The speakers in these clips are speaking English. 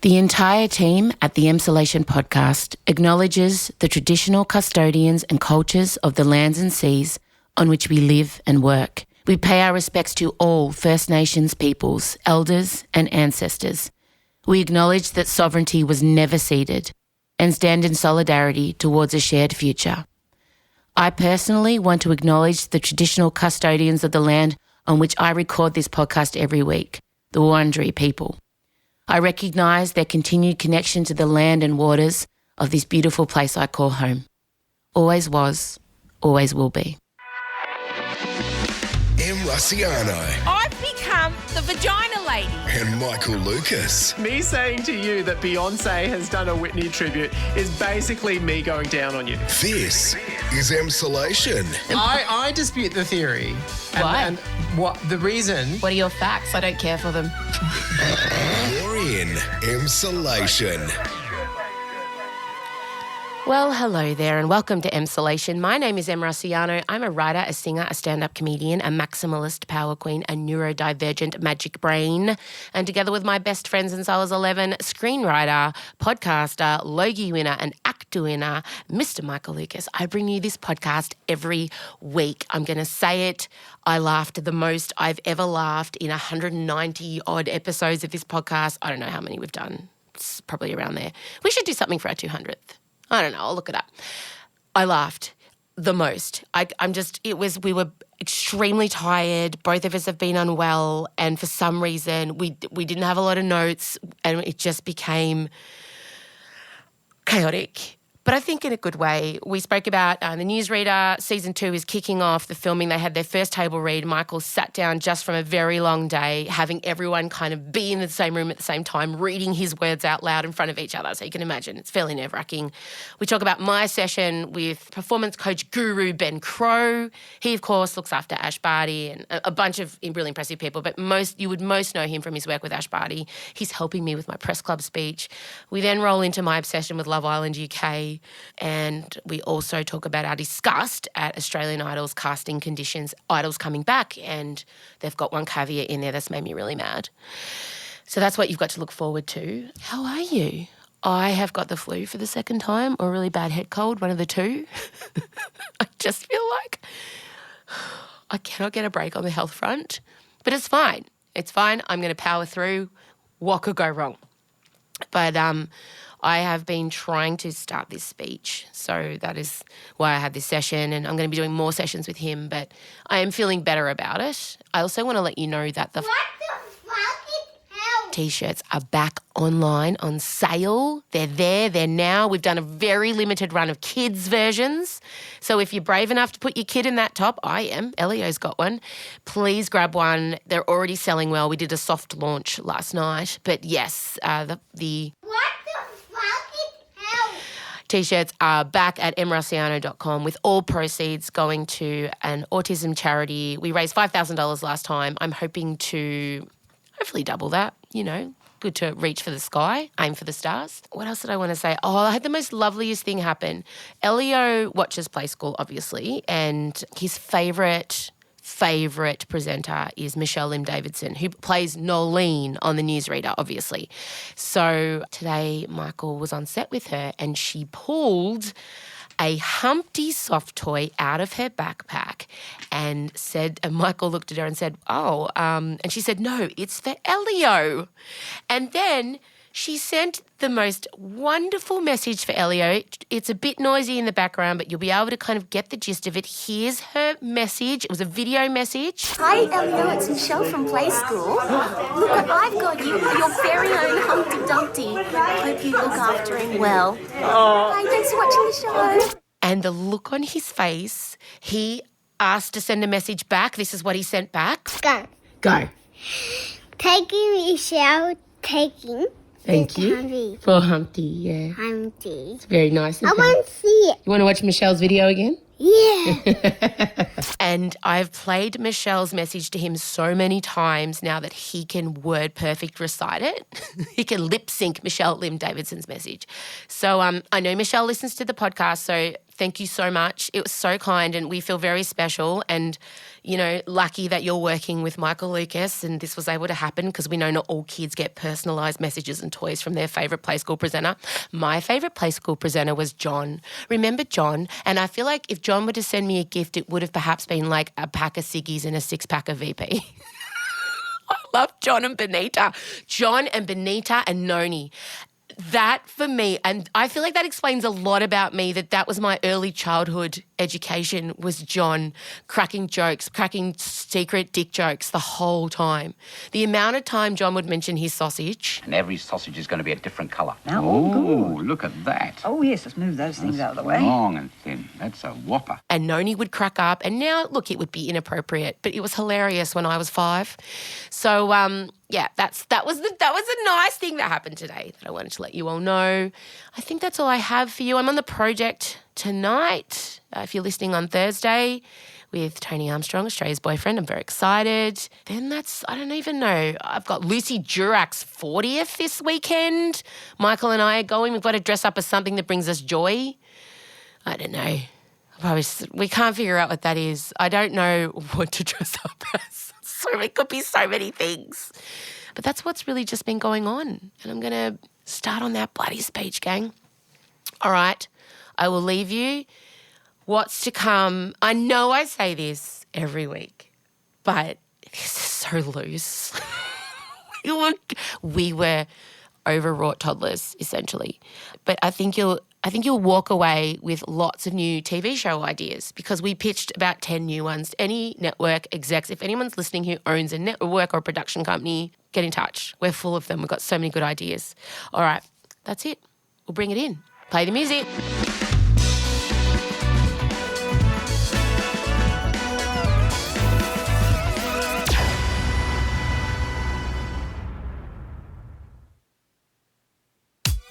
The entire team at the Emsolation podcast acknowledges the traditional custodians and cultures of the lands and seas on which we live and work. We pay our respects to all First Nations peoples, elders and ancestors. We acknowledge that sovereignty was never ceded and stand in solidarity towards a shared future. I personally want to acknowledge the traditional custodians of the land on which I record this podcast every week, the Wurundjeri people. I recognise their continued connection to the land and waters of this beautiful place I call home. Always was, always will be. I've become the vagina lady. And Michael Lucas. Me saying to you that Beyonce has done a Whitney tribute is basically me going down on you. This is Emsolation. I dispute the theory. Why? And what the reason? What are your facts? I don't care for them. You're in Emsolation. Well, hello there and welcome to Emsolation. My name is Em Rossiano. I'm a writer, a singer, a stand-up comedian, a maximalist power queen, a neurodivergent magic brain, and together with my best friends since I was 11, screenwriter, podcaster, Logie winner and actor winner, Mr. Michael Lucas. I bring you this podcast every week. I'm going to say it. I laughed the most I've ever laughed in 190-odd episodes of this podcast. I don't know how many we've done. It's probably around there. We should do something for our 200th. I don't know. I'll look it up. I laughed the most. We were extremely tired. Both of us have been unwell. And for some reason, we didn't have a lot of notes and it just became chaotic. But I think in a good way. We spoke about the Newsreader. Season 2 is kicking off the filming. They had their first table read. Michael sat down just from a very long day, having everyone kind of be in the same room at the same time, reading his words out loud in front of each other. So you can imagine it's fairly nerve-wracking. We talk about my session with performance coach guru Ben Crowe. He, of course, looks after Ash Barty and a bunch of really impressive people, but you would most know him from his work with Ash Barty. He's helping me with my press club speech. We then roll into my obsession with Love Island UK. And we also talk about our disgust at Australian Idol's casting conditions. Idol's coming back and they've got one caveat in there that's made me really mad. So that's what you've got to look forward to. How are you? I have got the flu for the second time or a really bad head cold, one of the two. I just feel like I cannot get a break on the health front. But it's fine. It's fine. I'm going to power through. What could go wrong? But I have been trying to start this speech, so that is why I had this session, and I'm going to be doing more sessions with him, but I am feeling better about it. I also want to let you know that the T-shirts are back online on sale. They're there, they're now. We've done a very limited run of kids' versions. So if you're brave enough to put your kid in that top, I am. Elio's got one. Please grab one. They're already selling well. We did a soft launch last night. But yes, the T-shirts are back at emrossiano.com with all proceeds going to an autism charity. We raised $5,000 last time. I'm hoping to hopefully double that, good to reach for the sky, aim for the stars. What else did I want to say? Oh, I had the most loveliest thing happen. Elio watches Play School, obviously, and his favourite presenter is Michelle Lim Davidson, who plays Nolene on the Newsreader, obviously. So today Michael was on set with her and she pulled a Humpty soft toy out of her backpack and Michael looked at her and said, and she said, no, it's for Elio. And then she sent the most wonderful message for Elio. It's a bit noisy in the background, but you'll be able to kind of get the gist of it. Here's her message. It was a video message. Hi, Elio. It's Michelle from Play School. Look what I've got you. Your very own Humpty Dumpty. Hope you look after him well. Hi, thanks for watching the show. And the look on his face, he asked to send a message back. This is what he sent back. Go. Taking Michelle, taking. Thank you. Humpty. For Humpty, yeah. Humpty. It's very nice. I want to see it. You want to watch Michelle's video again? Yeah. And I've played Michelle's message to him so many times now that he can word perfect recite it. He can lip sync Michelle Lim Davidson's message. So I know Michelle listens to the podcast, so Thank you so much. It was so kind and we feel very special and, lucky that you're working with Michael Lucas and this was able to happen because we know not all kids get personalised messages and toys from their favourite play school presenter. My favourite play school presenter was John. Remember John? And I feel like if John were to send me a gift, it would have perhaps been like a pack of ciggies and a 6-pack of VP. I love John and Benita. John and Benita and Noni. That for me, and I feel like that explains a lot about me, that was my early childhood education was John cracking jokes, cracking secret dick jokes the whole time. The amount of time John would mention his sausage. And every sausage is going to be a different colour. Now, Look at that. Oh, yes, let's move those things out of the way. Long and thin. That's a whopper. And Noni would crack up. And now, look, it would be inappropriate, but it was hilarious when I was 5. So, that was a nice thing that happened today that I wanted to let you all know. I think that's all I have for you. I'm on the project tonight. If you're listening on Thursday with Tony Armstrong, Australia's boyfriend, I'm very excited. Then I don't even know. I've got Lucy Durak's 40th this weekend. Michael and I are going. We've got to dress up as something that brings us joy. I don't know. We can't figure out what that is. I don't know what to dress up as. So it could be so many things. But that's what's really just been going on. And I'm going to start on that bloody speech, gang. All right. I will leave you. What's to come? I know I say this every week, but this is so loose. we were overwrought toddlers, essentially. But I think you'll walk away with lots of new TV show ideas because we pitched about 10 new ones. Any network execs, if anyone's listening who owns a network or a production company, get in touch. We're full of them. We've got so many good ideas. All right, that's it. We'll bring it in. Play the music.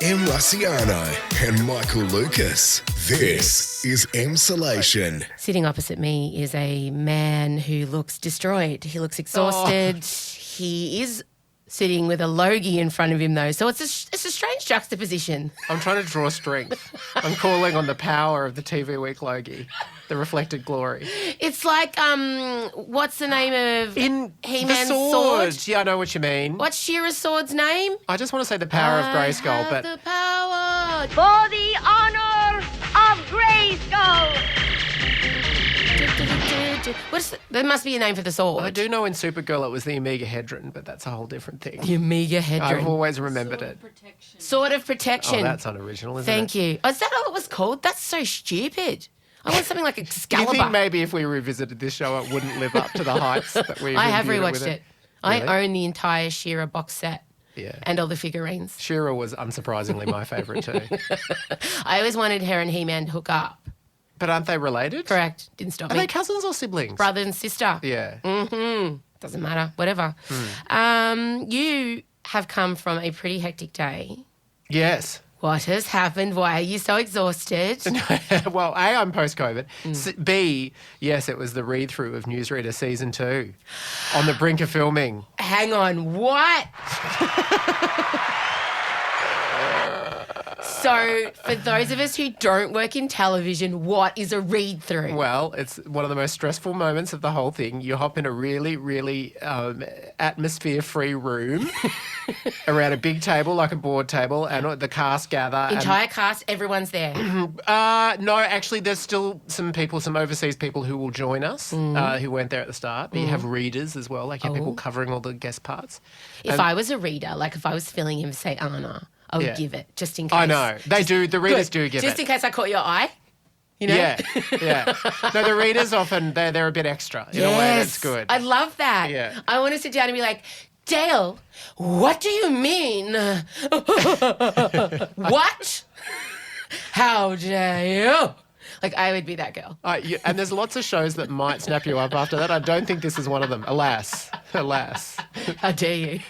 M. Rusciano and Michael Lucas. This is Emsolation. Sitting opposite me is a man who looks destroyed. He looks exhausted. He is sitting with a Logie in front of him, though. So it's a strange juxtaposition. I'm trying to draw strength. I'm calling on the power of the TV Week Logie, the reflected glory. It's like, what's the name of He-Man's the sword? Yeah, I know what you mean. What's She-Ra's sword's name? I just want to say the power of Grayskull, I have but the power. For the honor of Grayskull. There must be a name for the sword. I do know in Supergirl it was the Omega Hedron, but that's a whole different thing. The Omega Hedron. I've always remembered it. Sword of Protection. Oh, that's unoriginal, isn't Thank it? you. Oh, is that all it was called? That's so stupid. I want something like Do you Excalibur. think maybe if we revisited this show it wouldn't live up to the heights that we I have reviewed with rewatched it. Really? I own the entire She-Ra box set. Yeah. And all the figurines. She-Ra was unsurprisingly my favourite too. I always wanted her and He-Man to hook up. But aren't they related? Correct. Didn't stop Are me. they cousins or siblings? Brother and sister. Yeah. Doesn't matter. Whatever. You have come from a pretty hectic day. Yes. What has happened? Why are you so exhausted? Well, A, I'm post-COVID. B, yes, it was the read-through of Newsreader Season 2 on the brink of filming. Hang on, what? So, for those of us who don't work in television, what is a read-through? Well, it's one of the most stressful moments of the whole thing. You hop in a really, really atmosphere-free room around a big table, like a board table, and the cast gather. Entire cast, everyone's there. No, actually, there's still some overseas people who will join us who weren't there at the start. But you have readers as well, like you have people covering all the guest parts. If I was a reader, like if I was filling in, say, Anna, I would give it, just in case. I know. They do. The readers do give it. Just in case I caught your eye, you know? Yeah. No, the readers often, they're a bit extra in a way that's good. I love that. Yeah. I want to sit down and be like, Dale, what do you mean? What? How dare you? Like, I would be that girl. And there's lots of shows that might snap you up after that. I don't think this is one of them. Alas. How dare you?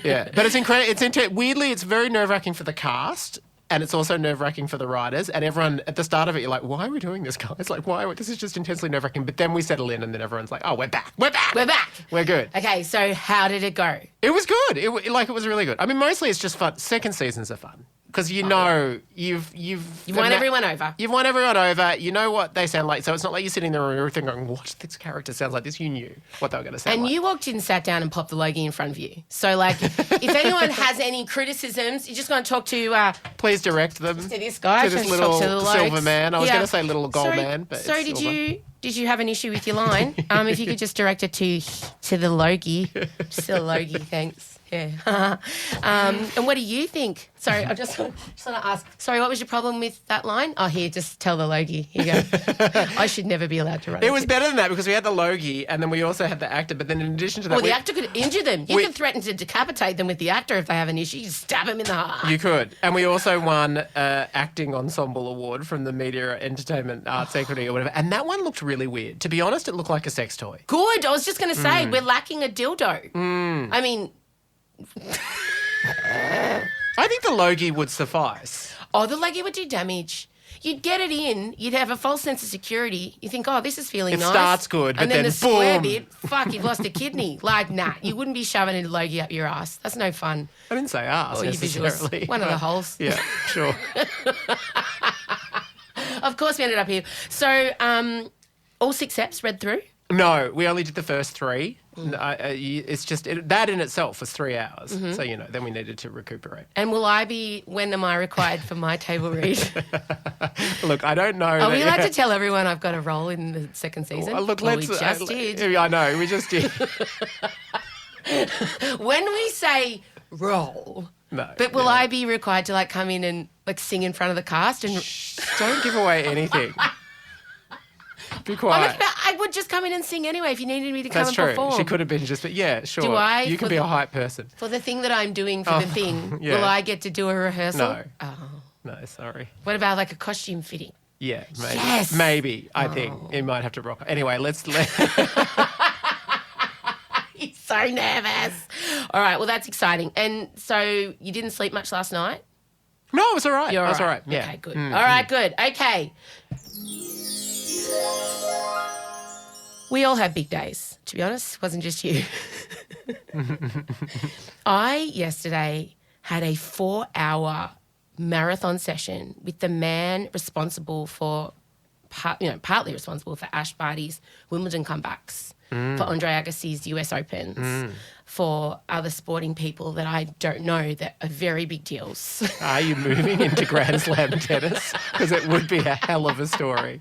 Yeah. But it's incredible. Weirdly, it's very nerve-wracking for the cast. And it's also nerve-wracking for the writers. And everyone, at the start of it, you're like, why are we doing this, guys? Like, why? This is just intensely nerve-wracking. But then we settle in and then everyone's like, oh, we're back. We're back. We're good. Okay, so how did it go? It was good. It was really good. I mean, mostly it's just fun. Second seasons are fun. because you've won everyone over. You've won everyone over. You know what they sound like. So it's not like you're sitting there and everything going, what, this character sounds like this. You knew what they were going to sound like. And you walked in, sat down and popped the Logie in front of you. So, like, if anyone has any criticisms, you're just going to talk to... please direct them to this guy. To this little silver man. I was going to say little gold man, but so it's silver. Did you have an issue with your line? If you could just direct it to the Logie. Just the Logie, thanks. Yeah. And what do you think? Sorry, I just want to ask. Sorry, what was your problem with that line? Oh, here, just tell the Logie. Here you go. I should never be allowed to run. It was better than that because we had the Logie and then we also had the actor. But then in addition to that... Well, the actor could injure them. You could threaten to decapitate them with the actor if they have an issue. You stab them in the heart. You could. And we also won Acting Ensemble Award from the Media Entertainment Arts Equity or whatever. And that one looked really weird. To be honest, it looked like a sex toy. Good. I was just going to say, we're lacking a dildo. I mean... I think the Logie would suffice. Oh, the Logie would do damage. You'd get it in, you'd have a false sense of security. You think, oh, this is feeling nice. It starts good, but and then the boom. square bit, fuck, you've lost a kidney. Like, nah, you wouldn't be shoving a Logie up your ass. That's no fun. I didn't say ass necessarily. One of the holes. Yeah, sure. Of course we ended up here. So, all 6 eps read through? No, we only did the first 3. It's just that in itself was 3 hours. So, then we needed to recuperate. And when am I required for my table read? Look, I don't know. Are we allowed to tell everyone I've got a role in the second season? Well, look, we just did. I know, we just did. When we say role, no. But will I be required to come in and sing in front of the cast? And don't give away anything. Be quiet. I would just come in and sing anyway if you needed me to come That's and perform. That's true. She could have been just, but yeah, sure. Do I? You can be a hype person. For the thing that I'm doing for the thing, yeah. will I get to do a rehearsal? No. Oh. No, sorry. What about a costume fitting? Yeah, maybe. Yes. Maybe, I think. It might have to rock. Anyway, let's... He's so nervous. All right, well, that's exciting. And so you didn't sleep much last night? No, it was all right. You're all right. Yeah. Okay, good. All right, good. Okay. We all have big days, to be honest. It wasn't just you. I, yesterday, had a 4-hour marathon session with the man responsible for, partly responsible for Ash Barty's Wimbledon comebacks, for Andre Agassi's US Opens, for other sporting people that I don't know that are very big deals. Are you moving into Grand Slam tennis? Because it would be a hell of a story.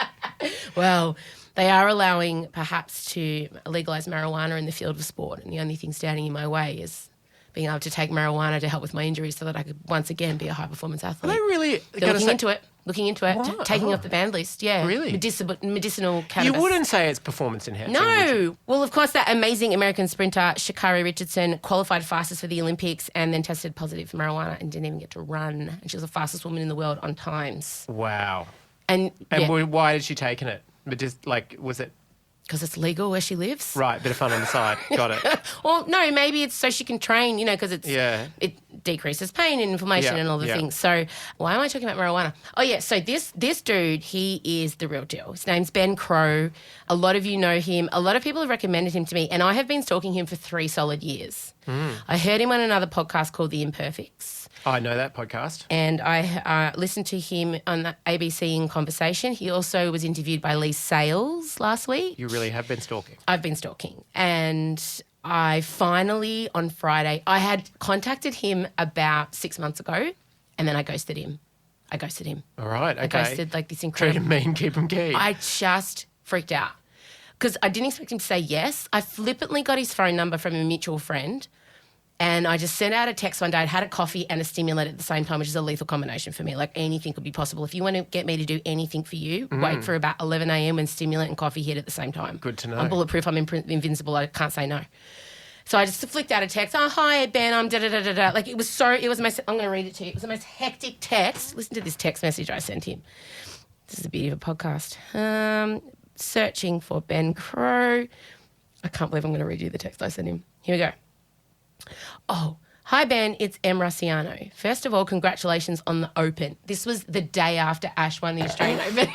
Well... They are allowing perhaps to legalise marijuana in the field of sport, and the only thing standing in my way is being able to take marijuana to help with my injuries so that I could once again be a high-performance athlete. Are they really... They're looking into it, What? taking off the banned list, yeah. Really? Medicinal cannabis. You wouldn't say it's performance-enhancing, No. Well, of course, that amazing American sprinter, Sha'Carri Richardson, qualified fastest for the Olympics and then tested positive for marijuana and didn't even get to run. And she was the fastest woman in the world on times. Wow. And why did she take it? But just was it? Because it's legal where she lives. Right, bit of fun on the side. Got it. Well, no, maybe it's so she can train, because it decreases pain and inflammation and all the things. So why am I talking about marijuana? Oh, yeah, so this dude, he is the real deal. His name's Ben Crowe. A lot of you know him. A lot of people have recommended him to me, and I have been stalking him for 3 solid years. I heard him on another podcast called The Imperfects. I know that podcast. And I listened to him on the ABC in Conversation. He also was interviewed by Lee Sales last week. You really have been stalking. I've been stalking. And I finally, on Friday, I had contacted him about 6 months ago, and then I ghosted him. All right, okay. I ghosted this incredible... Treat him mean, keep him keen. I just freaked out because I didn't expect him to say yes. I flippantly got his phone number from a mutual friend. And I just sent out a text one day. I'd had a coffee and a stimulant at the same time, which is a lethal combination for me. Anything could be possible. If you want to get me to do anything for you, wait for about 11 a.m. when stimulant and coffee hit at the same time. Good to know. I'm bulletproof. I'm invincible. I can't say no. So I just flicked out a text. Oh, hi, Ben. I'm da-da-da-da-da. I'm going to read it to you. It was the most hectic text. Listen to this text message I sent him. This is the beauty of a podcast. Searching for Ben Crowe. I can't believe I'm going to read you the text I sent him. Here we go. Oh, Hi, Ben. It's Em Russiano. First of all, congratulations on the Open. This was the day after Ash won the Australian Open.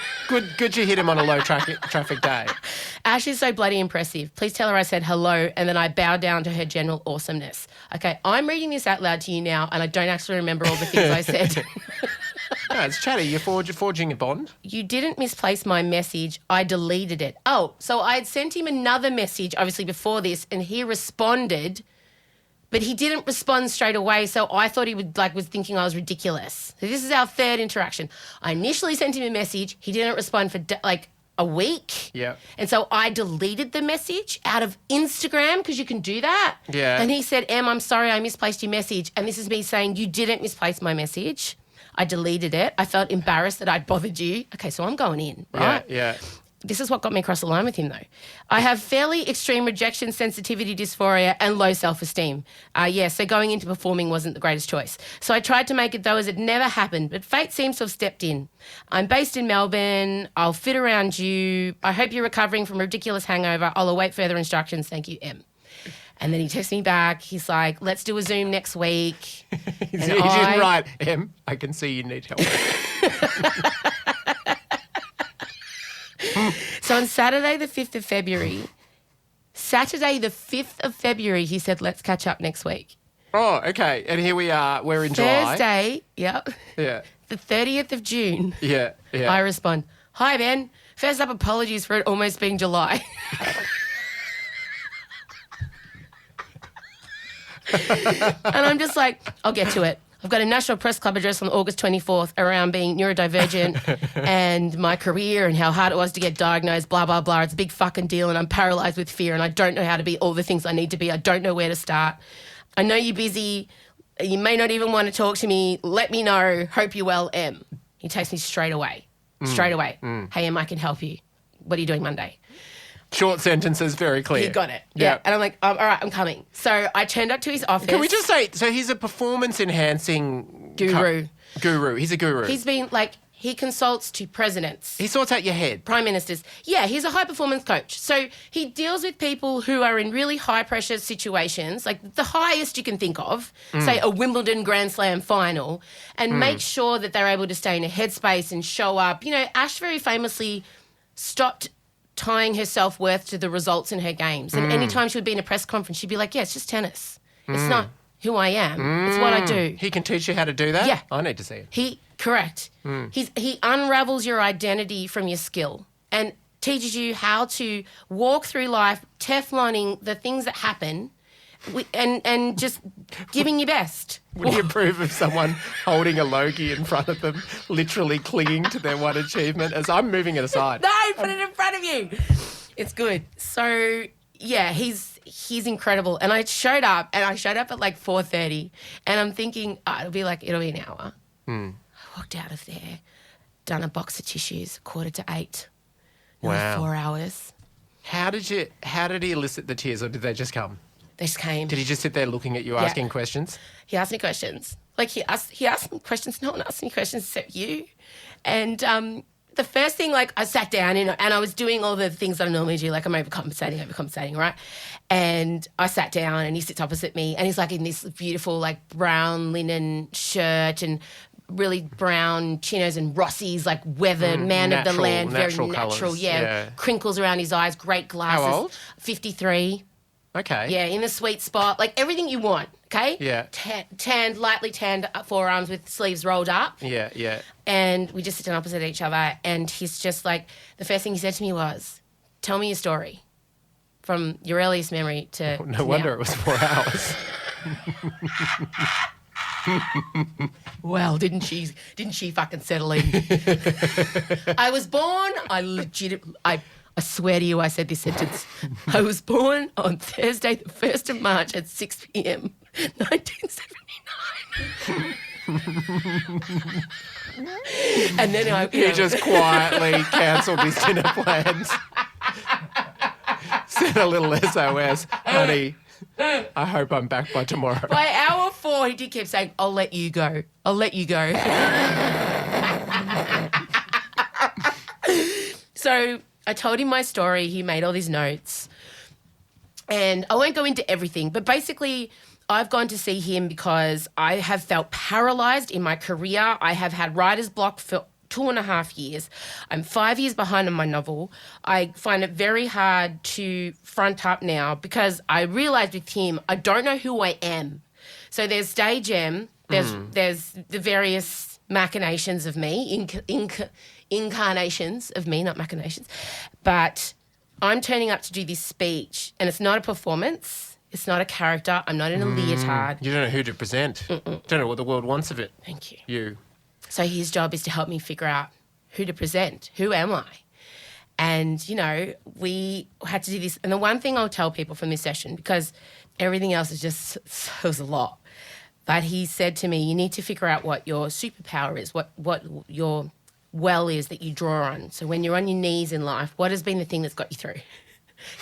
Good you hit him on a low traffic day. Ash is so bloody impressive. Please tell her I said hello and then I bow down to her general awesomeness. Okay, I'm reading this out loud to you now and I don't actually remember all the things I said. No, it's chatty. You're forging a bond. You didn't misplace my message. I deleted it. Oh, so I had sent him another message, obviously, before this, and he responded, but he didn't respond straight away, so I thought he would was thinking I was ridiculous. So this is our third interaction. I initially sent him a message. He didn't respond for a week. Yeah. And so I deleted the message out of Instagram because you can do that. Yeah. And he said, Em, I'm sorry I misplaced your message. And this is me saying you didn't misplace my message. I deleted it. I felt embarrassed that I'd bothered you. Okay, so I'm going in, right? Yeah. This is what got me across the line with him, though. I have fairly extreme rejection sensitivity dysphoria and low self-esteem. So going into performing wasn't the greatest choice. So I tried to make it though as it never happened, but fate seems to have stepped in. I'm based in Melbourne. I'll fit around you. I hope you're recovering from a ridiculous hangover. I'll await further instructions. Thank you, Em. And then he texts me back. He's like, let's do a Zoom next week. He didn't write, Em, I can see you need help. So on Saturday the 5th of February, he said, let's catch up next week. Oh, okay. And here we are. We're in July. Thursday, yep. Yeah. The 30th of June. Yeah. I respond, hi, Ben. First up, apologies for it almost being July. And I'm just like, I'll get to it. I've got a National Press Club address on August 24th around being neurodivergent and my career and how hard it was to get diagnosed, blah, blah, blah. It's a big fucking deal and I'm paralysed with fear and I don't know how to be all the things I need to be. I don't know where to start. I know you're busy. You may not even want to talk to me. Let me know. Hope you're well, Em. He takes me straight away. Hey, Em, I can help you. What are you doing Monday? Short sentences, very clear. He got it. Yeah. And I'm like, all right, I'm coming. So I turned up to his office. Can we just say, so he's a performance-enhancing... Guru. He's a guru. He's been he consults to presidents. He sorts out your head. Prime ministers. Yeah, he's a high-performance coach. So he deals with people who are in really high-pressure situations, like the highest you can think of, say a Wimbledon Grand Slam final, and make sure that they're able to stay in a headspace and show up. You know, Ash very famously stopped tying her self-worth to the results in her games. And anytime she would be in a press conference, she'd be like, yeah, it's just tennis. It's not who I am. It's what I do. He can teach you how to do that? Yeah. I need to see it. Correct. He unravels your identity from your skill and teaches you how to walk through life Tefloning the things that happen and just giving your best. Would you approve of someone holding a Logie in front of them, literally clinging to their one achievement as I'm moving it aside? No, put it in front of you. It's good. So, yeah, he's incredible. And I showed up at 4:30 and I'm thinking, it'll be an hour. I walked out of there, done a box of tissues, 7:45. Wow. 4 hours. How did he elicit the tears or did they just come? They just came. Did he just sit there looking at you, asking questions? He asked me questions. He asked me questions. No one asked me questions except you. And the first thing, I sat down and I was doing all the things that I normally do. I'm overcompensating, right? And I sat down and he sits opposite me and he's in this beautiful brown linen shirt and really brown chinos and Rossies, weathered, man of the land, very natural. Colours. Yeah. Crinkles around his eyes, great glasses. How old? 53. Okay. Yeah, in the sweet spot, everything you want, okay? Yeah. Lightly tanned forearms with sleeves rolled up. Yeah. And we just sit down opposite each other and he's just the first thing he said to me was, tell me your story from your earliest memory to No wonder now. it was 4 hours. Well, didn't she fucking settle in? I was born, I swear to you I said this sentence. I was born on Thursday, the 1st of March at 6 p.m, 1979. And then He just quietly cancelled his dinner plans. Sent a little SOS. Honey, I hope I'm back by tomorrow. By hour 4, he did keep saying, I'll let you go. I'll let you go. So I told him my story. He made all these notes. And I won't go into everything, but basically I've gone to see him because I have felt paralysed in my career. I have had writer's block for 2.5 years. I'm 5 years behind on my novel. I find it very hard to front up now because I realised with him, I don't know who I am. So there's stage M, there's the various machinations of me, incarnations of me, not machinations. But I'm turning up to do this speech and it's not a performance. It's not a character. I'm not in a leotard. You don't know who to present. Don't know what the world wants of it. Thank you. You. So his job is to help me figure out who to present. Who am I? And, you know, we had to do this. And the one thing I'll tell people from this session, because everything else is just, it was a lot. But he said to me, you need to figure out what your superpower is, what your well is that you draw on. So when you're on your knees in life, what has been the thing that's got you through?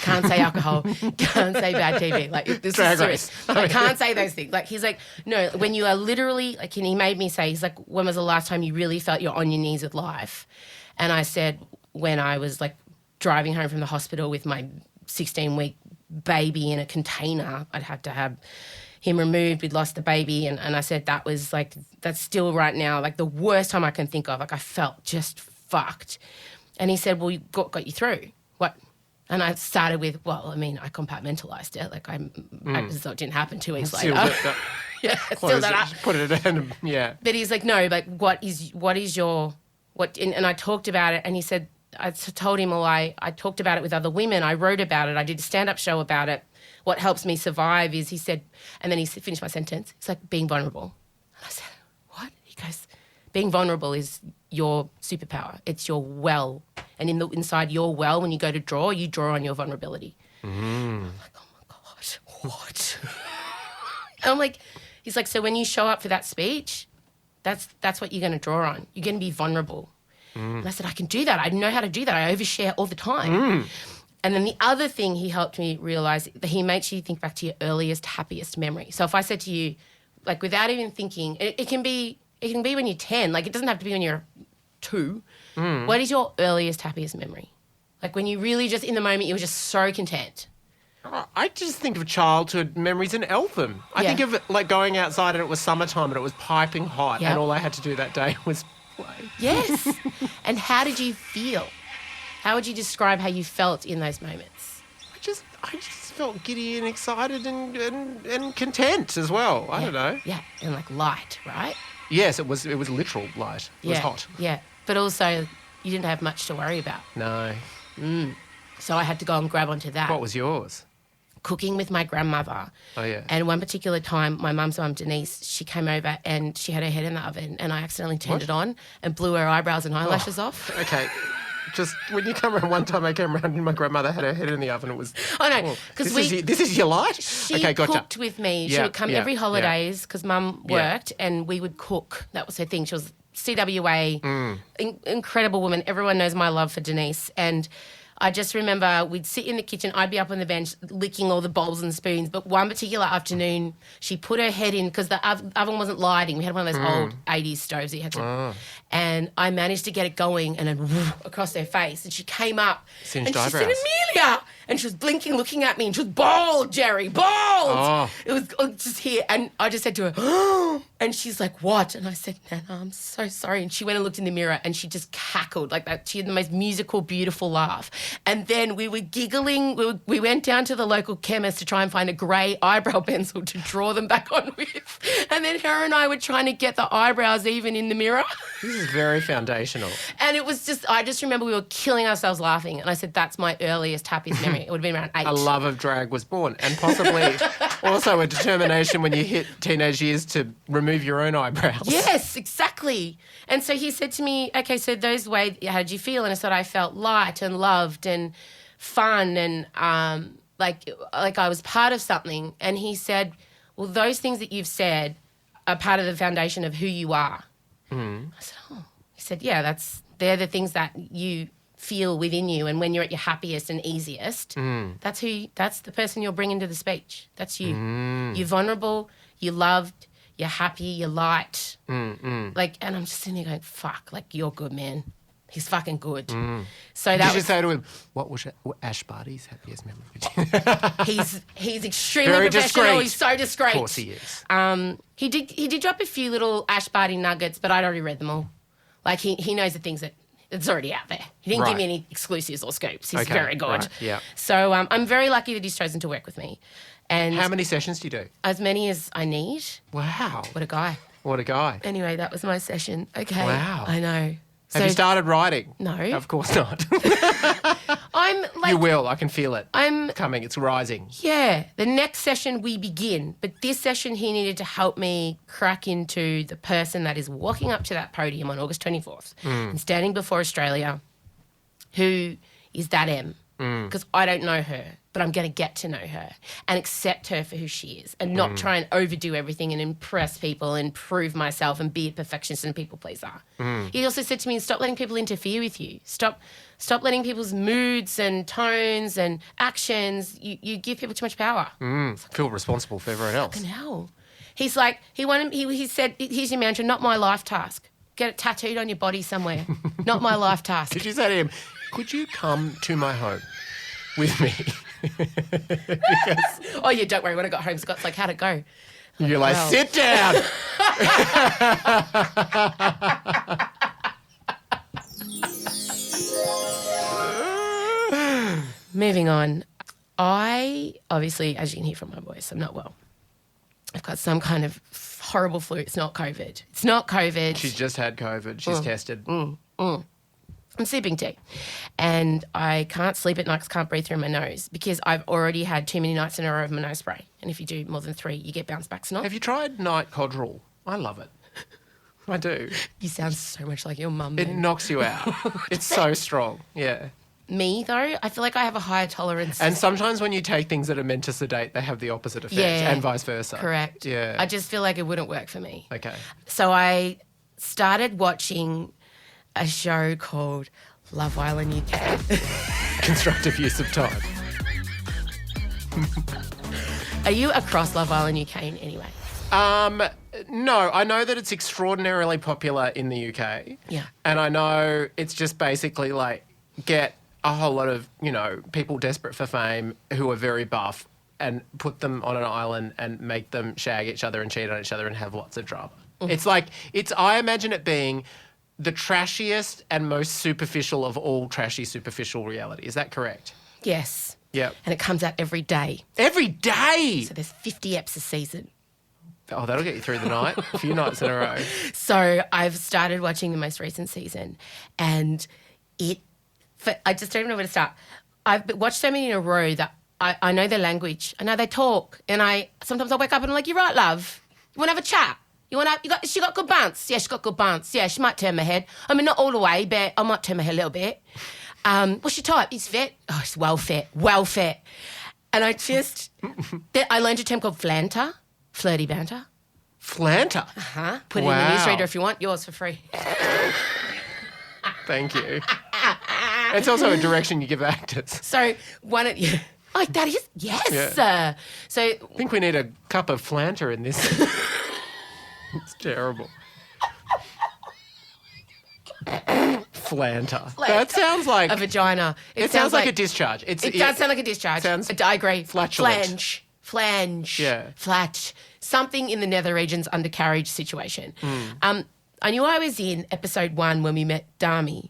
Can't say alcohol, can't say bad TV. Like, this is serious. I can't say those things. Like, he's like, no, when you are literally, like, and he made me say, he's like, when was the last time you really felt you're on your knees with life? And I said, when I was, like, driving home from the hospital with my 16-week baby in a container. I'd had to have him removed. We'd lost the baby. And I said, that was, like, that's still right now, like, the worst time I can think of. Like, I felt just fucked. And he said, well, you got you through. What? And I started with, well, I mean, I compartmentalised it. Like, I just thought it didn't happen 2 weeks later. Yeah, still that up. Put it in, yeah. But he's like, no, like, what is your, and I talked about it, and he said, I told him, well, I talked about it with other women. I wrote about it. I did a stand-up show about it. What helps me survive is, he said, and then he finished my sentence, it's like being vulnerable. And I said, what? He goes, being vulnerable is your superpower. It's your well. And inside your well, when you go to draw, you draw on your vulnerability. I'm like, oh my God, what? And I'm like, he's like, so when you show up for that speech, that's what you're going to draw on. You're going to be vulnerable. And I said, I can do that. I know how to do that. I overshare all the time. And then the other thing he helped me realise, that he makes you think back to your earliest, happiest memory. So if I said to you, like, without even thinking, it can be when you're 10. Like, it doesn't have to be when you're 2. What is your earliest, happiest memory? Like, when you really just, in the moment, you were just so content. I just think of childhood memories in Eltham. I think of it like going outside and it was summertime and it was piping hot and all I had to do that day was play. Yes. And how did you feel? How would you describe how you felt in those moments? I just felt giddy and excited and content as well. I don't know. Yeah, and like light, right? Yes, it was literal light. It was hot. Yeah, but also you didn't have much to worry about. No. So I had to go and grab onto that. What was yours? Cooking with my grandmother. Oh, yeah. And one particular time, my mum's mum, Denise, she came over and she had her head in the oven and I accidentally turned it on and blew her eyebrows and eyelashes off. Okay. Just when you come around, one time I came around and my grandmother had her head in the oven. It was... Oh, no. This is your light? She okay, gotcha. cooked with me. She would come every holidays because Mum worked and we would cook. That was her thing. She was CWA, incredible woman. Everyone knows my love for Denise. And I just remember we'd sit in the kitchen, I'd be up on the bench licking all the bowls and spoons, but one particular afternoon she put her head in because the oven wasn't lighting. We had one of those old 80s stoves that you had to... And I managed to get it going and then across her face. And she came up Singed and she eyebrows. said, Amelia! And she was blinking, looking at me, and she was bald, Jerry, bald! It was just here. And I just said to her, oh! And she's like, what? And I said, Nana, I'm so sorry. And she went and looked in the mirror and she just cackled like that. She had the most musical, beautiful laugh. And then we were giggling. We went down to the local chemist to try and find a grey eyebrow pencil to draw them back on with. And then her and I were trying to get the eyebrows even in the mirror. This is very foundational. And it was just, I just remember we were killing ourselves laughing. And I said, that's my earliest, happiest memory. It would have been around 8. A love of drag was born, and possibly also a determination when you hit teenage years to remove your own eyebrows. Yes, exactly. And so he said to me, okay, so those ways, how did you feel? And I said, I felt light and loved and fun and like I was part of something. And he said, well, those things that you've said are part of the foundation of who you are. I said, oh. He said, yeah, they're the things that you feel within you, and when you're at your happiest and easiest, that's the person you'll bring into the speech. That's you. You're vulnerable, you're loved, you're happy, you're light. Like, and I'm just sitting there going, fuck, like, you're good, man. He's fucking good. So that Did you was, say to him, what was Ash Barty's happiest memory? he's extremely Very professional. discreet. He's so discreet. Of course he is. He did drop a few little Ash Barty nuggets, but I'd already read them all. Like he knows the things that it's already out there. He didn't give me any exclusives or scoops. He's Okay, very good. right, yeah. So I'm very lucky that he's chosen to work with me. And How many sessions do you do? as many as I need. Wow. What a guy. What a guy. Anyway, that was my session. Okay. Wow. I know. Have you started writing? No. Of course not. I'm like You will. I can feel it. I'm Coming. It's rising. Yeah, the next session we begin. But this session, he needed to help me crack into the person that is walking up to that podium on August 24th and standing before Australia, who is that M. Because I don't know her, but I'm going to get to know her and accept her for who she is and not try and overdo everything and impress people and prove myself and be a perfectionist and people pleaser. He also said to me, stop letting people interfere with you. Stop letting people's moods and tones and actions, you give people too much power. Feel responsible for everyone else. Fucking hell. He's like, he said, here's your mantra, not my life task. Get it tattooed on your body somewhere. Not my life task. Did you say to him, could you come to my home with me? Oh, yeah, don't worry. When I got home, Scott's like, how'd it go? You're like, Well. sit down. Moving on. I, obviously, as you can hear from my voice, I'm not well. I've got some kind of horrible flu. It's not COVID. It's not COVID. She's just had COVID. She's tested. I'm sipping tea. And I can't sleep at night because I can't breathe through my nose because I've already had too many nights in a row of my nose spray. And if you do more than 3, you get bounce back snot. Have you tried night Codral? I love it. I do. You sound so much like your mum. It then. knocks you out. It's so strong. Yeah. Me, though, I feel like I have a higher tolerance. And sometimes when you take things that are meant to sedate, they have the opposite effect, Yeah. and vice versa. Correct. Yeah. I just feel like it wouldn't work for me. Okay. So I started watching a show called Love Island UK. Constructive use of time. Are you across Love Island UK in any way? No, I know that it's extraordinarily popular in the UK. Yeah. And I know it's just basically like get a whole lot of, people desperate for fame who are very buff and put them on an island and make them shag each other and cheat on each other and have lots of drama. It's like, I imagine it being the trashiest and most superficial of all trashy superficial reality. Is that correct? Yes. Yep. And it comes out every day. Every day? So there's 50 eps a season. Oh, that'll get you through the night. A few nights in a row. So I've started watching the most recent season and I just don't even know where to start. I've watched so many in a row that I know their language. I know they talk. And sometimes I wake up and I'm like, you're right, love. You want to have a chat? She got good bounce. Yeah, she got good bounce. Yeah, she might turn my head. I mean, not all the way, but I might turn my head a little bit. What's your type? He's fit. Oh, he's well fit. And I learned a term called Flanter, flirty banter. Flanter? Huh? Put it in Wow. the newsreader if you want. Yours for free. Thank you. It's also a direction you give actors. So oh, that is, yes. Yeah. So I think we need a cup of Flanter in this. It's terrible. Flanter. That sounds like a vagina. It sounds like a discharge. It does sound like a discharge. I agree. Flatulent. Flange. Yeah. Flat. Something in the nether regions undercarriage situation. I knew I was in episode 1 when we met Dami.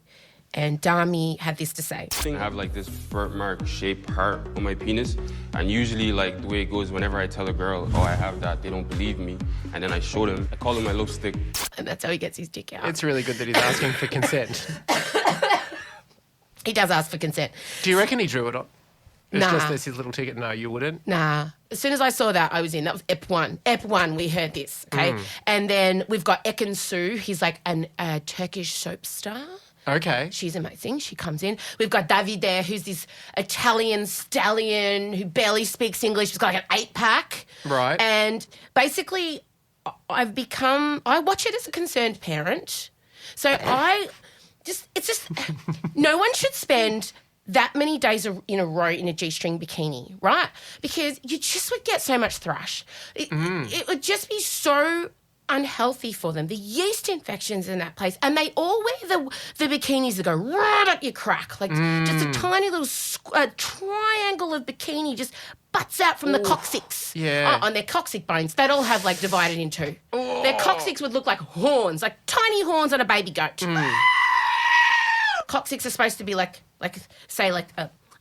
And Dami had this to say. I have like this birthmark shaped heart on my penis, and usually like the way it goes, whenever I tell a girl, oh, I have that, they don't believe me, and then I show them. I call it my love stick. And that's how he gets his dick out. It's really good that he's asking for consent. He does ask for consent. Do you reckon he drew it on? It's Nah. just this his little ticket. No, you wouldn't. Nah. As soon as I saw that, I was in. That was Ep 1. Ep 1, we heard this, okay? And then we've got Ekin Su. He's like a Turkish soap star. Okay. She's amazing. She comes in. We've got Davide, who's this Italian stallion who barely speaks English. He's got like an 8-pack. Right. And basically, I watch it as a concerned parent. So it's just, no one should spend that many days in a row in a G-string bikini, right? Because you just would get so much thrash. It would just be so unhealthy for them. The yeast infections in that place. And they all wear the bikinis that go right up your crack. Like just a tiny little triangle of bikini just butts out from the coccyx. Yeah. On their coccyx bones. They'd all have like divided in two. Their coccyx would look like horns, like tiny horns on a baby goat. Coccyx are supposed to be like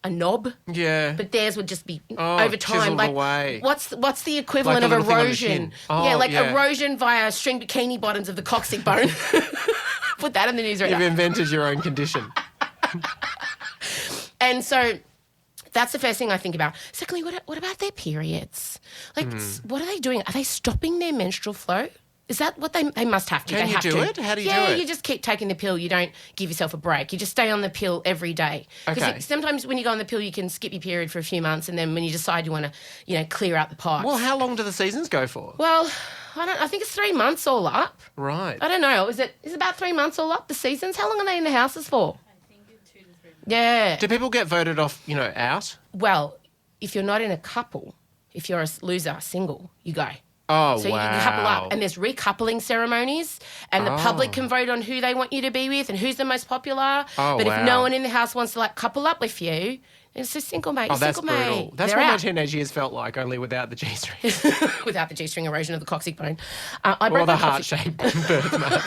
a knob. Yeah. But theirs would just be over time. chiseled Like away. what's the equivalent Like a of little thing on the erosion? chin. Oh, Erosion via string bikini bottoms of the coccyx bone. Put that in the newsreader. You've invented your own condition. And so that's the first thing I think about. Secondly, what about their periods? Like, what are they doing? Are they stopping their menstrual flow? Is that what they must have to? Can they you have do to. it? How do you do Yeah, it? you just keep taking the pill. You don't give yourself a break. You just stay on the pill every day. Okay. Sometimes when you go on the pill, you can skip your period for a few months, and then when you decide you want to, clear out the pot. Well, how long do the seasons go for? Well, I think it's 3 months all up. Right. I don't know. Is it about 3 months all up, the seasons? How long are they in the houses for? I think 2 to 3 months. Yeah. Do people get voted off, out? Well, if you're not in a couple, if you're a loser, single, you go. Oh, So wow. you can couple up. And there's recoupling ceremonies, and the public can vote on who they want you to be with and who's the most popular. Oh, but wow. if no one in the house wants to, couple up with you, it's a single mate. Oh, that's single brutal. mate. That's They're what my out. teenage years felt like, only without the G-string. Without the G-string erosion of the coccyx bone. Or the heart-shaped birthmark.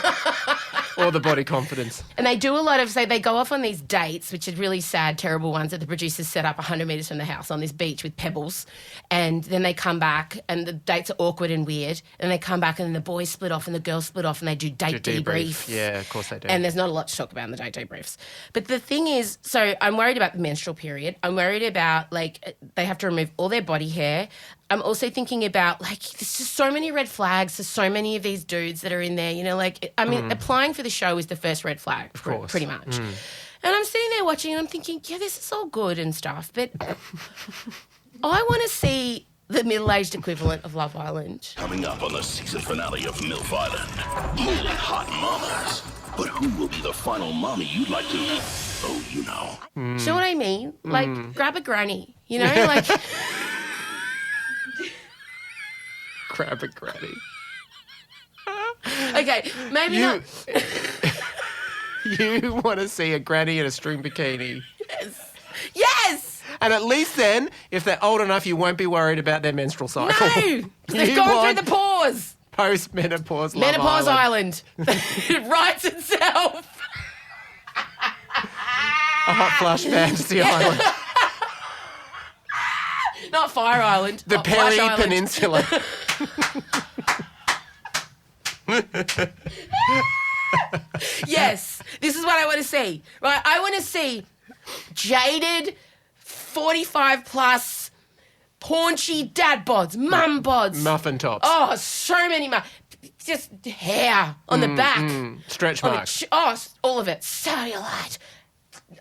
Or the body confidence. And they do a lot of, they go off on these dates, which are really sad, terrible ones that the producers set up 100 metres from the house on this beach with pebbles. And then they come back and the dates are awkward and weird. And they come back and then the boys split off and the girls split off and they do date debriefs. Yeah, of course they do. And there's not a lot to talk about in the date debriefs. But the thing is, so I'm worried about the menstrual period. I'm worried about, they have to remove all their body hair. I'm also thinking about, there's just so many red flags for so many of these dudes that are in there, applying for the show is the first red flag, Of course. pretty much. And I'm sitting there watching and I'm thinking, yeah, this is all good and stuff, but I want to see the middle-aged equivalent of Love Island. Coming up on the season finale of MILF Island, holy hot mamas. But who will be the final mommy you'd like to, you know? Do you know what I mean? Grab a granny, Grab a granny. Okay, maybe not. You want to see a granny in a string bikini. Yes! And at least then, if they're old enough, you won't be worried about their menstrual cycle. No! They've gone through the pause. Post-menopause Love Menopause Island. It writes itself. A hot flush fantasy island. Not Fire Island. The Hot Flush Perry Island. Peninsula. Yes, this is what I want to see. Right, I want to see jaded, 45-plus, paunchy dad bods, mum bods. Muffin tops. Oh, so many just hair on the back. Stretch on the marks. all of it. Cellulite.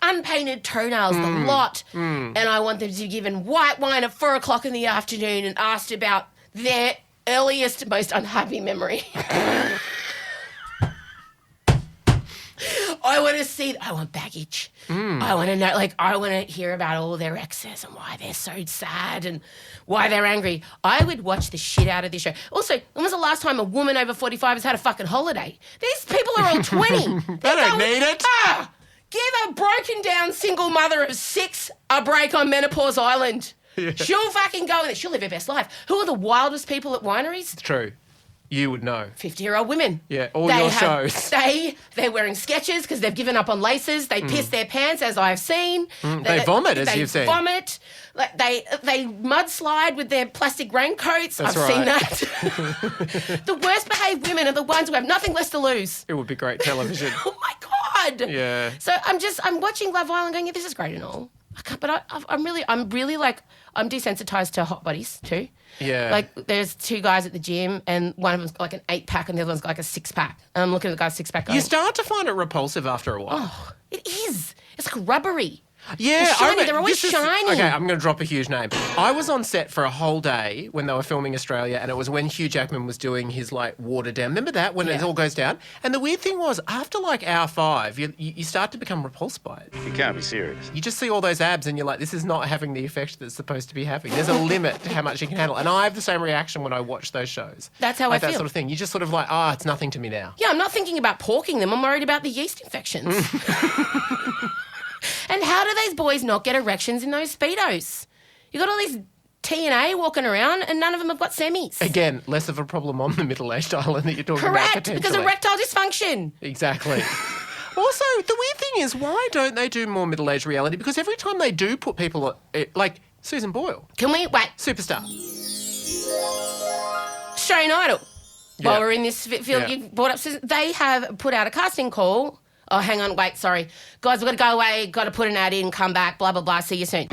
Unpainted toenails, the lot. And I want them to be given white wine at 4 o'clock in the afternoon and asked about their earliest, most unhappy memory. I want baggage. I want to know, I want to hear about all their exes and why they're so sad and why they're angry. I would watch the shit out of this show. Also, when was the last time a woman over 45 has had a fucking holiday? These people are all 20. They don't need it. Give a broken down single mother of 6 a break on Menopause Island. Yeah. She'll fucking go there. She'll live her best life. Who are the wildest people at wineries? It's true. You would know. 50-year-old women. Yeah, all your shows. They're wearing Skechers because they've given up on laces. They piss their pants, as I've seen. They vomit, as you've seen. They vomit. They mudslide with their plastic raincoats. That's I've right. seen that. The worst behaved women are the ones who have nothing less to lose. It would be great television. Oh, my God. Yeah. So I'm watching Love Island going, yeah, this is great and all. I'm really I'm desensitized to hot bodies too. Yeah. There's 2 guys at the gym and one of them's got like an 8-pack and the other one's got like a 6-pack. And I'm looking at the guy's 6-pack going, You start to find it repulsive after a while. oh, it is. It's like rubbery. Yeah, They're shiny. I remember, They're always shiny. Okay, I'm going to drop a huge name. I was on set for a whole day when they were filming Australia, and it was when Hugh Jackman was doing his like water down. Remember that when it all goes down? And the weird thing was, after like hour 5, you start to become repulsed by it. You can't be serious. You just see all those abs, and you're like, this is not having the effect that it's supposed to be having. There's a limit to how much you can handle, and I have the same reaction when I watch those shows. That's how like I feel. That sort of thing. You just sort of like, it's nothing to me now. Yeah, I'm not thinking about porking them. I'm worried about the yeast infections. And how do these boys not get erections in those Speedos? You got all these TNA walking around and none of them have got semis. Again, less of a problem on the middle-aged island that you're talking about Correct, potentially. because erectile dysfunction. Exactly. Also, the weird thing is, why don't they do more middle-aged reality? Because every time they do put people, like Susan Boyle. Can we, wait. Superstar. Australian Idol. Yeah. While we're in this field, you brought up Susan, they have put out a casting call. Oh, hang on, wait, sorry. Guys, we've got to go away, got to put an ad in, come back, blah, blah, blah, see you soon.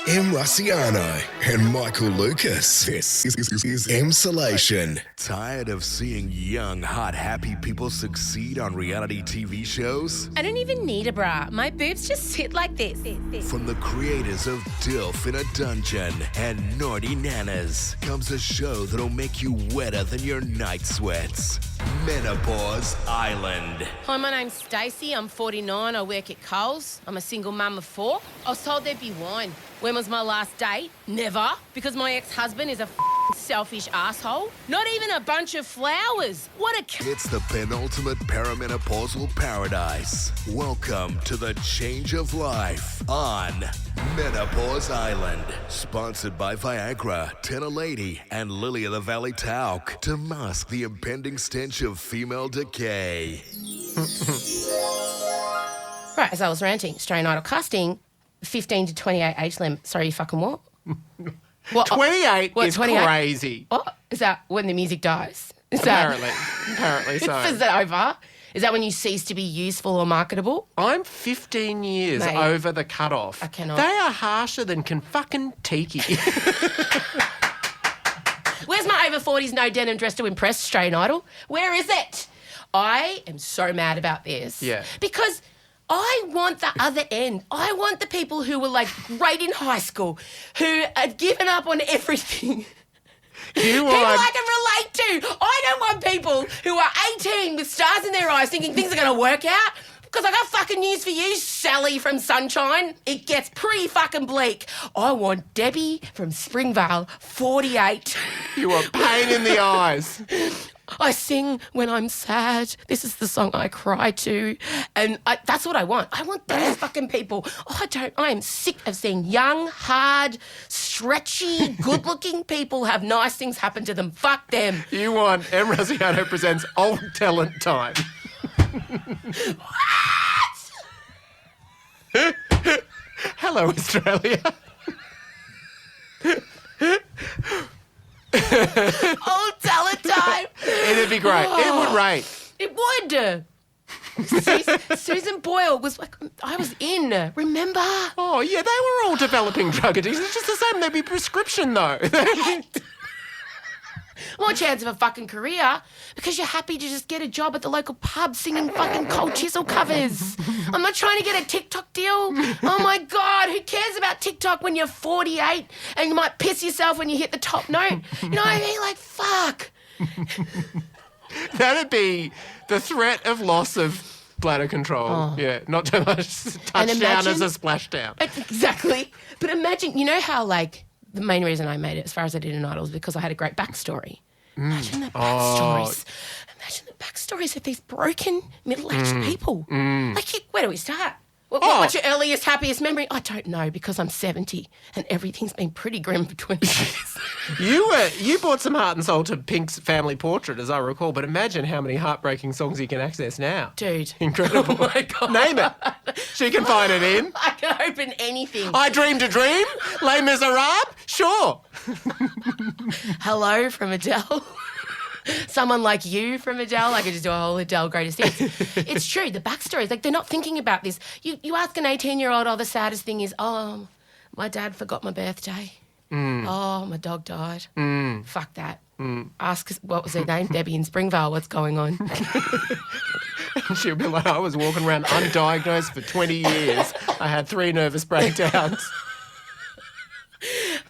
M. Russiano and Michael Lucas. This is Emsolation. Tired of seeing young, hot, happy people succeed on reality TV shows? I don't even need a bra. My boobs just sit like this. From the creators of Dilf in a Dungeon and Naughty Nanas comes a show that'll make you wetter than your night sweats. Menopause Island. Hi, my name's Stacey. I'm 49. I work at Coles. I'm a single mum of 4. I was told there'd be wine. When was my last date? Never. Because my ex-husband is a selfish asshole. Not even a bunch of flowers. What a... It's the penultimate perimenopausal paradise. Welcome to the change of life on Menopause Island. Sponsored by Viagra, Tena Lady, and Lily of the Valley Talc to mask the impending stench of female decay. Right, as I was ranting, Australian Idol casting, 15 to 28 age limit. Sorry, you fucking what? What? 28 is 28? crazy. What? Is that when the music dies? Apparently so. Is that over? Is that when you cease to be useful or marketable? I'm 15 years Mate, over the cutoff. I cannot. They are harsher than fucking tiki. Where's my over 40s no denim dress to impress Australian Idol? Where is it? I am so mad about this. Yeah. Because I want the other end. I want the people who were like great in high school, who had given up on everything. People I can relate to. I don't want people who are 18 with stars in their eyes thinking things are going to work out. Because I got fucking news for you, Sally from Sunshine. It gets pretty fucking bleak. I want Debbie from Springvale, 48. You want pain in the eyes. I sing when I'm sad. This is the song I cry to. And that's what I want. I want those fucking people. I am sick of seeing young, hard, stretchy, good-looking people have nice things happen to them. Fuck them. You want M. Rosiano presents Old Talent Time. What? Hello, Australia. Old talent time. It'd be great. It would rate. It would. Susan Boyle was like, I was in, remember? Oh, yeah, they were all developing drug addicts. It's just the same. They'd be prescription, though. More chance of a fucking career because you're happy to just get a job at the local pub singing fucking Cold Chisel covers. I'm not trying to get a TikTok deal. Oh, my God, who cares about TikTok when you're 48 and you might piss yourself when you hit the top note? You know what I mean? Like, fuck. That'd be the threat of loss of bladder control. Oh. Yeah, not too much touchdown as a splashdown. Exactly. But imagine, you know how, like, the main reason I made it as far as I did in Idol was because I had a great backstory. Imagine the backstories. Imagine the backstories of these broken middle-aged people. Like, where do we start? What's your earliest, happiest memory? I don't know because I'm 70 and everything's been pretty grim for 20 years. You brought some heart and soul to Pink's family portrait, as I recall, but imagine how many heartbreaking songs you can access now. Dude. Incredible. Oh, my God. Name it. She can find it in. I can open anything. I Dreamed a Dream? Les Miserables? Sure. Hello from Adele. Someone like you from Adele. I could just do a whole Adele greatest hits. It's true. The backstories, like, they're not thinking about this. You ask an 18-year-old, the saddest thing is, my dad forgot my birthday. Oh, my dog died. Fuck that. Ask, what was her name? Debbie in Springvale, what's going on? She'll be like, I was walking around undiagnosed for 20 years. I had 3 nervous breakdowns.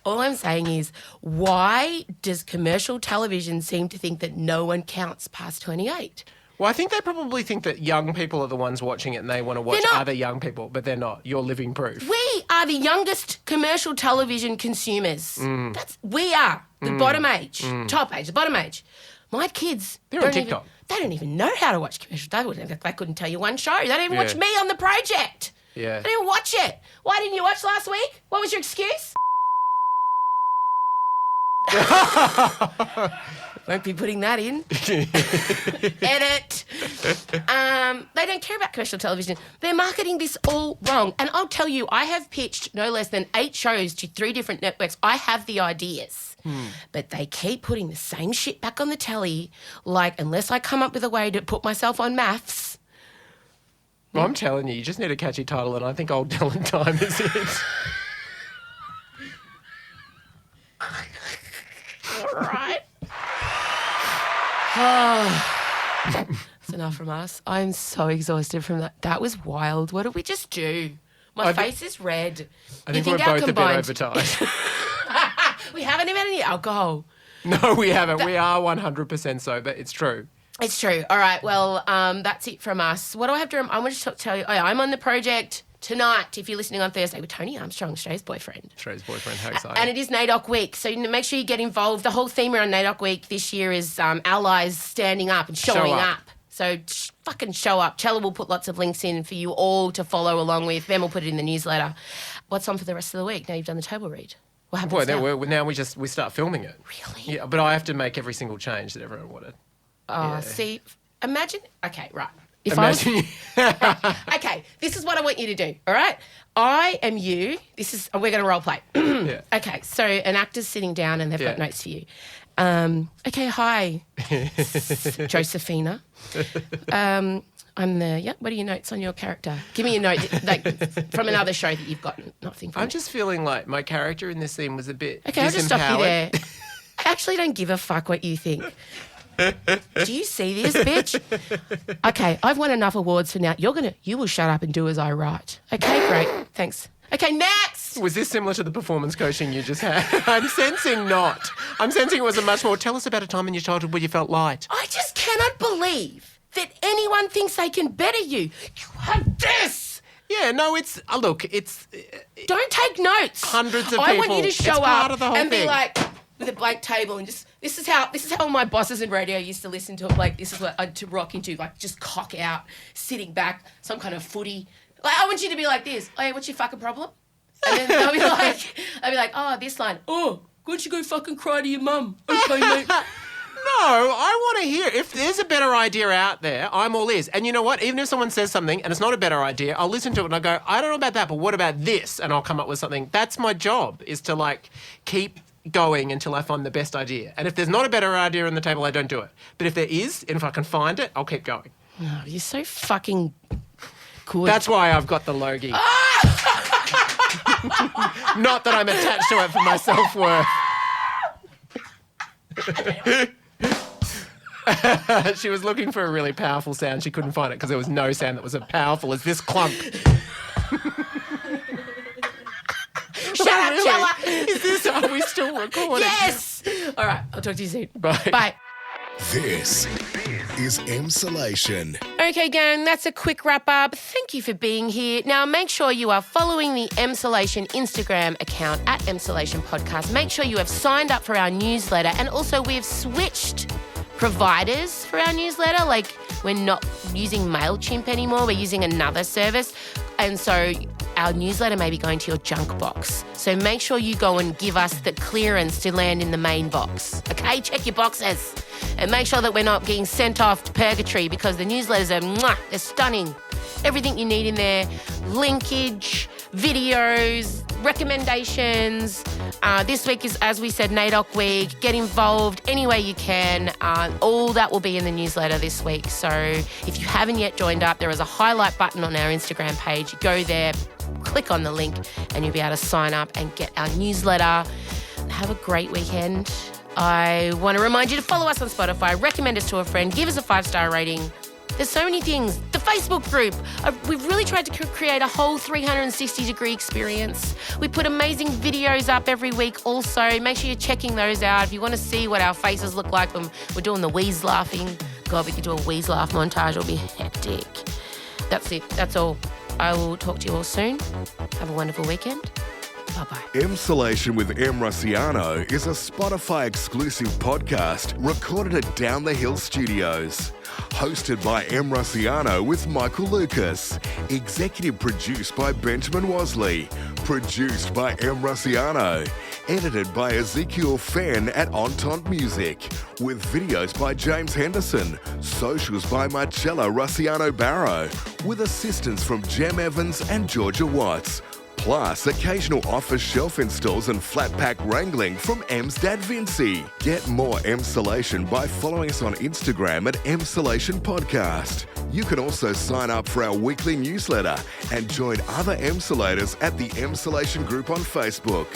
All I'm saying is, why does commercial television seem to think that no one counts past 28? Well, I think they probably think that young people are the ones watching it and they want to watch other young people, but they're not. You're living proof. We are the youngest commercial television consumers. We are the bottom age, top age, the bottom age. My kids, they're on TikTok. They don't even know how to watch commercials. They couldn't tell you one show. They don't even watch me on The Project. Yeah. They didn't watch it. Why didn't you watch last week? What was your excuse? Won't be putting that in. Edit. They don't care about commercial television. They're marketing this all wrong. And I'll tell you, I have pitched no less than 8 shows to 3 different networks. I have the ideas. But they keep putting the same shit back on the telly, like, unless I come up with a way to put myself on maths. Well, I'm telling you just need a catchy title, and I think Old Dylan Time is it. All right. That's enough from us. I'm so exhausted from that. That was wild. What did we just do? My face is red. I think we're both a bit overtired. We haven't even had any alcohol. No, we haven't. We are 100% sober. It's true. It's true. All right. Well, that's it from us. What do I have to... I want to tell you... Oh, yeah, I'm on The Project tonight, if you're listening on Thursday, with Tony Armstrong, Stray's boyfriend. Stray's boyfriend. How exciting. And it is NAIDOC Week, so make sure you get involved. The whole theme around NAIDOC Week this year is allies standing up and showing up. So fucking show up. Chella will put lots of links in for you all to follow along with. Ben will put it in the newsletter. What's on for the rest of the week? Now you've done the table read. What happens now we start filming it. Really? Yeah, but I have to make every single change that everyone wanted. See, imagine... Okay, right. Okay, this is what I want you to do, all right? I am you. We're going to role play. Yeah. Okay, so an actor's sitting down and they've got notes for you. Okay, hi, Josephina. I'm the, what are your notes on your character? Give me a note, from another show that you've got. Nothing from I'm just feeling like my character in this scene was a bit Okay, I'll just stop you there. I actually don't give a fuck what you think. Do you see this, bitch? Okay, I've won enough awards for now. You will shut up and do as I write. Okay, great. Thanks. Okay, next. Was this similar to the performance coaching you just had? I'm sensing not. I'm sensing it was a much more, tell us about a time in your childhood where you felt light. I just cannot believe that anyone thinks they can better you. You have this. Yeah, no, it's, look, it's... Don't take notes. Hundreds of people. I want you to show up and thing. be like... with a blank table and just this is how my bosses in radio used to listen to it. Like, this is what I'd to rock into, like, just cock out, sitting back, some kind of footy. Like, I want you to be like this. Oh, yeah, what's your fucking problem? And then I'll be like, oh, this line. Oh, why don't you go fucking cry to your mum? Okay, mate. No, I want to hear. If there's a better idea out there, I'm all ears. And you know what? Even if someone says something and it's not a better idea, I'll listen to it and I'll go, I don't know about that, but what about this? And I'll come up with something. That's my job, is to, like, keep going until I find the best idea. And if there's not a better idea on the table, I don't do it. But if there is, and if I can find it, I'll keep going. Oh, you're so fucking good. That's why I've got the Logie. Not that I'm attached to it for my self-worth. She was looking for a really powerful sound. She couldn't find it because there was no sound that was as powerful as this clunk. Shut up, really? Chella. Are we still recording? Yes. All right, I'll talk to you soon. Bye. Bye. This is Emsolation. Okay, gang, that's a quick wrap-up. Thank you for being here. Now, make sure you are following the Emsolation Instagram account at Emsolation Podcast. Make sure you have signed up for our newsletter. And also, we've switched providers for our newsletter. Like, we're not using MailChimp anymore. We're using another service. And so our newsletter may be going to your junk box. So make sure you go and give us the clearance to land in the main box. Okay? Check your boxes. And make sure that we're not getting sent off to purgatory, because the newsletters are, they're stunning. Everything you need in there. Linkage, videos, recommendations. This week is, as we said, NAIDOC Week. Get involved any way you can. All that will be in the newsletter this week. So if you haven't yet joined up, there is a highlight button on our Instagram page. Go there, click on the link, and you'll be able to sign up and get our newsletter. Have a great weekend. I want to remind you to follow us on Spotify, recommend us to a friend, give us a 5-star rating. There's so many things. The Facebook group. We've really tried to create a whole 360-degree experience. We put amazing videos up every week also. Make sure you're checking those out. If you want to see what our faces look like when we're doing the wheeze laughing, God, we could do a wheeze laugh montage. It'll be hectic. That's it. That's all. I will talk to you all soon. Have a wonderful weekend. Bye-bye. Emsolation with M. Rossiano is a Spotify exclusive podcast recorded at Down the Hill Studios. Hosted by M. Rossiano with Michael Lucas. Executive produced by Benjamin Wasley. Produced by M. Rossiano. Edited by Ezekiel Fenn at Entente Music. With videos by James Henderson. Socials by Marcella Rossiano Barrow. With assistance from Jem Evans and Georgia Watts. Plus, occasional office shelf installs and flat pack wrangling from M's dad Vincy. Get more Emsolation by following us on Instagram at Emsolation Podcast. You can also sign up for our weekly newsletter and join other Emsolators at the Emsolation group on Facebook.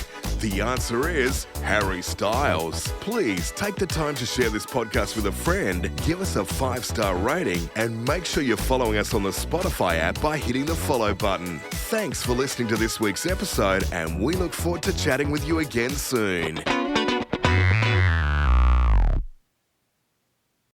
The answer is Harry Styles. Please take the time to share this podcast with a friend, give us a 5-star rating, and make sure you're following us on the Spotify app by hitting the follow button. Thanks for listening to this week's episode, and we look forward to chatting with you again soon.